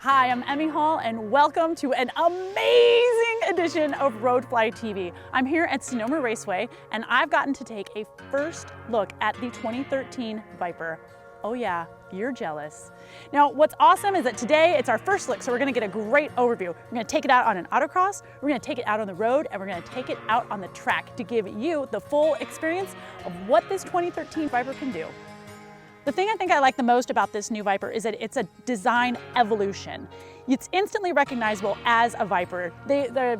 Hi, I'm Emme and welcome to an amazing edition of RoadflyTV. I'm here at Sonoma Raceway and I've gotten to take a first look at the 2013 Viper. Oh yeah, you're jealous. Now, what's awesome is that today it's our first look, so we're gonna get a great overview. We're gonna take it out on an autocross, we're gonna take it out on the road, and we're gonna take it out on the track to give you the full experience of what this 2013 Viper can do. The thing I think I like the most about this new Viper is that it's a design evolution. It's instantly recognizable as a Viper.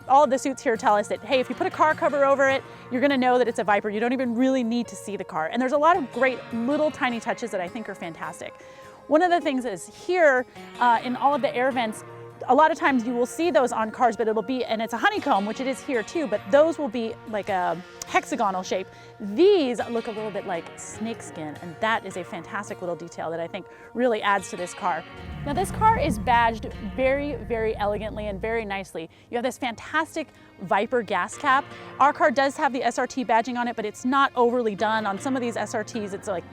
All of the suits here tell us that, hey, if you put a car cover over it, you're gonna know that it's a Viper. You don't even really need to see the car. And there's a lot of great little tiny touches that I think are fantastic. One of the things is here in all of the air vents, a lot of times you will see those on cars, but it'll be, and it's a honeycomb, which it is here too, but those will be like a hexagonal shape. These look a little bit like snakeskin, and that is a fantastic little detail that I think really adds to this car. Now this car is badged very, very elegantly and very nicely. You have this fantastic Viper gas cap. Our car does have the SRT badging on it, but it's not overly done. On some of these SRTs, it's like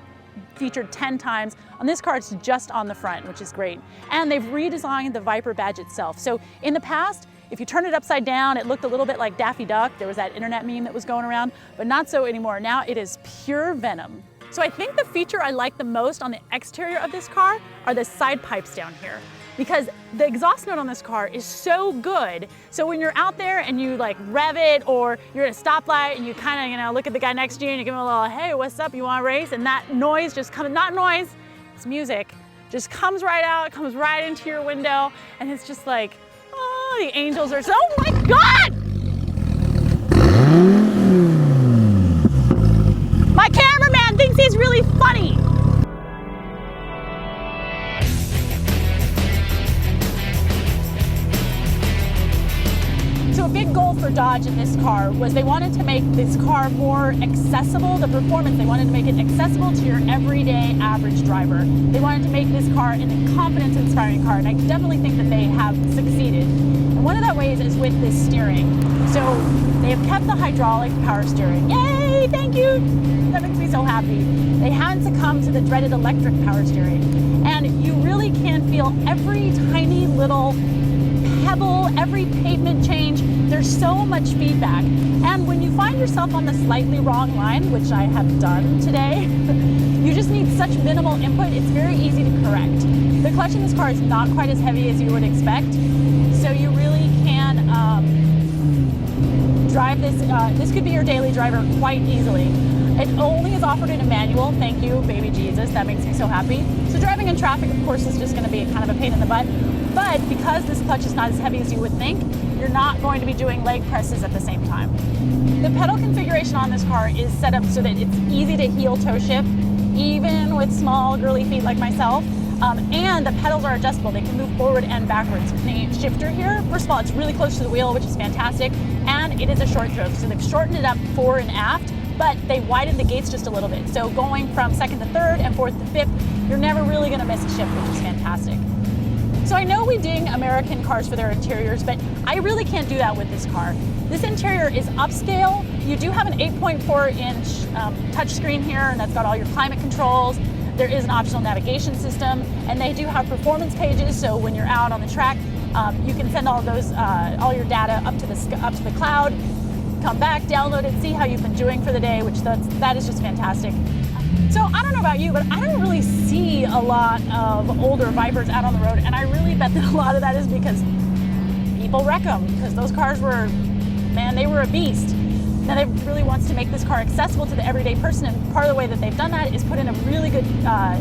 featured 10 times. On this car, it's just on the front, which is great. And they've redesigned the Viper badge itself. So in the past, if you turn it upside down, it looked a little bit like Daffy Duck. There was that internet meme that was going around, but not so anymore. Now it is pure venom. So I think the feature I like the most on the exterior of this car are the side pipes down here, because the exhaust note on this car is so good. So when you're out there and you like rev it, or you're at a stoplight and you kind of, look at the guy next to you and you give him a little, hey, what's up, you want to race? And that noise just comes, not noise, it's music, just comes right out, comes right into your window. And it's just like, oh, the angels are so, oh my God! My cameraman thinks he's really funny. So a big goal for Dodge in this car was they wanted to make this car more accessible, the performance. They wanted to make it accessible to your everyday average driver. They wanted to make this car a confidence-inspiring car, and I definitely think that they have succeeded. And one of that ways is with this steering. So they have kept the hydraulic power steering. Yay, thank you. That makes me so happy. They haven't succumbed to the dreaded electric power steering. And you really can feel every tiny little pebble, every pavement change. There's so much feedback. And when you find yourself on the slightly wrong line, which I have done today, you just need such minimal input, it's very easy to correct. The clutch in this car is not quite as heavy as you would expect, so you really can drive this. This could be your daily driver quite easily. It only is offered in a manual. Thank you, baby Jesus. That makes me so happy. So driving in traffic, of course, is just going to be kind of a pain in the butt. But because this clutch is not as heavy as you would think, you're not going to be doing leg presses at the same time. The pedal configuration on this car is set up so that it's easy to heel toe shift, even with small girly feet like myself. And the pedals are adjustable. They can move forward and backwards. The shifter here, first of all, it's really close to the wheel, which is fantastic. And it is a short throw, so they've shortened it up fore and aft, but they widened the gates just a little bit. So going from second to third and fourth to fifth, you're never really gonna miss a shift, which is fantastic. So I know we ding American cars for their interiors, but I really can't do that with this car. This interior is upscale. You do have an 8.4-inch touchscreen here, and that's got all your climate controls. There is an optional navigation system, and they do have performance pages, so when you're out on the track, you can send all those, all your data up to the cloud, come back, download it, see how you've been doing for the day, which that is just fantastic. So I don't know about you, but I don't really see a lot of older Vipers out on the road, and I really bet that a lot of that is because people wreck them, because those cars were, man, they were a beast. Now they really wants to make this car accessible to the everyday person, and part of the way that they've done that is put in a really good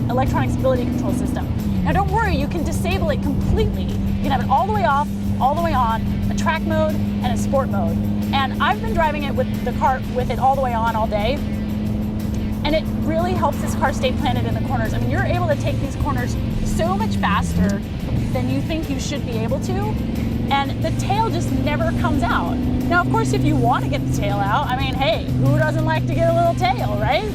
electronic stability control system. Now don't worry, you can disable it completely. You can have it all the way off, all the way on, a track mode and a sport mode. And I've been driving it with the car with it all the way on all day, and it really helps this car stay planted in the corners. I mean, you're able to take these corners so much faster than you think you should be able to, and the tail just never comes out. Now, of course, if you want to get the tail out, I mean, hey, who doesn't like to get a little tail, right?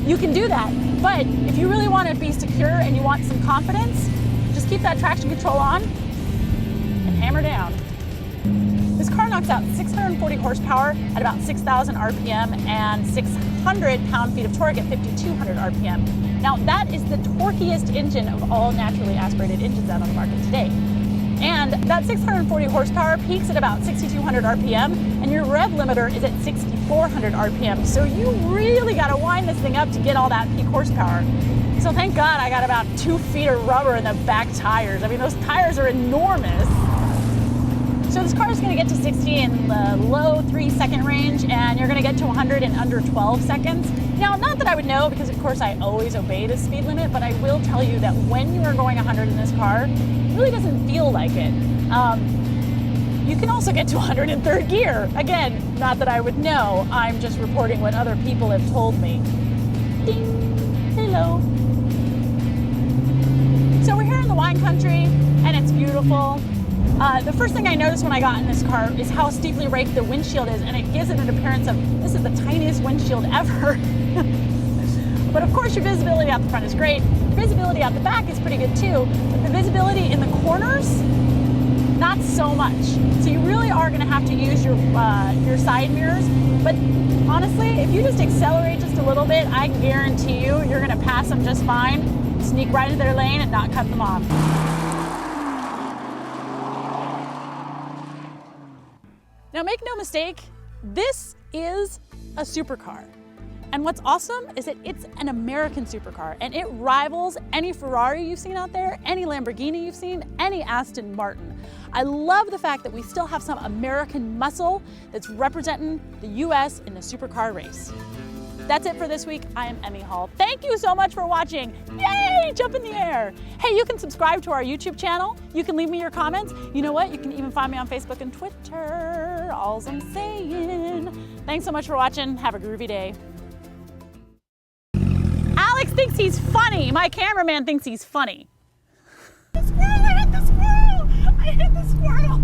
You can do that, but if you really want to be secure and you want some confidence, just keep that traction control on and hammer down. This car knocks out 640 horsepower at about 6,000 RPM and 600 pound-feet of torque at 5,200 RPM. Now, that is the torquiest engine of all naturally aspirated engines out on the market today. And that 640 horsepower peaks at about 6,200 RPM, and your rev limiter is at 6,400 RPM. So you really got to wind this thing up to get all that peak horsepower. So thank God I got about 2 feet of rubber in the back tires. I mean, those tires are enormous. So this car is going to get to 60 in the low 3-second range, and you're going to get to 100 in under 12 seconds. Now, not that I would know, because of course I always obey the speed limit, but I will tell you that when you are going 100 in this car, it really doesn't feel like it. You can also get to 100 in third gear. Again, not that I would know, I'm just reporting what other people have told me. Ding, hello. So we're here in the wine country, and it's beautiful. The first thing I noticed when I got in this car is how steeply raked the windshield is, and it gives it an appearance of this is the tiniest windshield ever. But of course your visibility out the front is great. Your visibility out the back is pretty good too, but the visibility in the corners, not so much. So you really are going to have to use your side mirrors. But honestly, if you just accelerate just a little bit, I guarantee you're going to pass them just fine, sneak right into their lane and not cut them off. Now make no mistake, this is a supercar. And what's awesome is that it's an American supercar, and it rivals any Ferrari you've seen out there, any Lamborghini you've seen, any Aston Martin. I love the fact that we still have some American muscle that's representing the US in the supercar race. That's it for this week. I am Emme Hall. Thank you so much for watching. Yay, jump in the air. Hey, you can subscribe to our YouTube channel. You can leave me your comments. You know what? You can even find me on Facebook and Twitter. All's I'm saying. Thanks so much for watching. Have a groovy day. Alex thinks he's funny. My cameraman thinks he's funny. The squirrel! I hit the squirrel! I hit the squirrel!